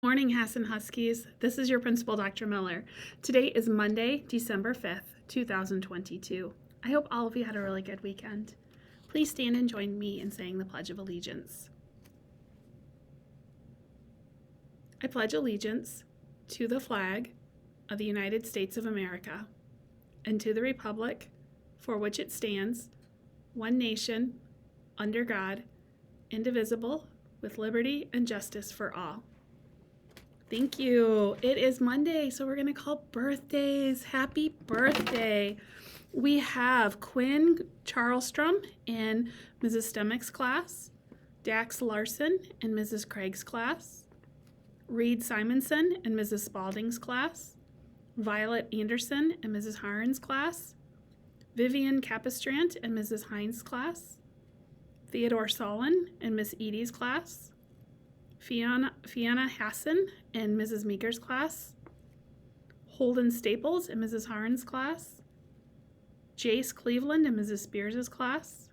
Morning, Hassan Huskies. This is your principal, Dr. Miller. Today is Monday, December 5th, 2022. I hope all of you had a really good weekend. Please stand and join me in saying the Pledge of Allegiance. I pledge allegiance to the flag of the United States of America and to the republic for which it stands, one nation, under God, indivisible, with liberty and justice for all. Thank you. It is Monday, so we're going to call birthdays. Happy birthday. We have Quinn Charlstrom in Mrs. Stemmick's class, Dax Larson in Mrs. Craig's class, Reed Simonson in Mrs. Spalding's class, Violet Anderson in Mrs. Harn's class, Vivian Capistrant in Mrs. Hines' class, Theodore Solon in Miss Edie's class, Fiona Hassan in Mrs. Meeker's class, Holden Staples in Mrs. Harn's class, Jace Cleveland in Mrs. Spears' class,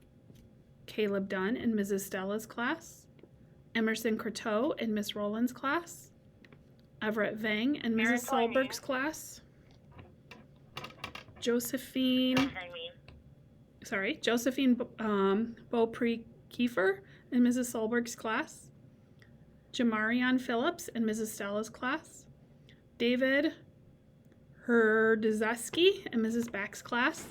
Caleb Dunn in Mrs. Stella's class, Emerson Croteau in Miss Rowland's class, Everett Vang in Mrs. Solberg's class, Josephine Beaupre-Kiefer in Mrs. Solberg's class, Jamarion Phillips in Mrs. Stella's class, David Herdzeski in Mrs. Back's class,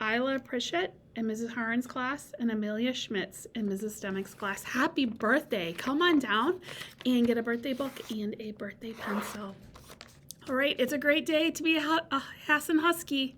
Isla Pritchett in Mrs. Harn's class, and Amelia Schmitz in Mrs. Stemmick's class. Happy birthday. Come on down and get a birthday book and a birthday pencil. All right, it's a great day to be a Hassan Husky.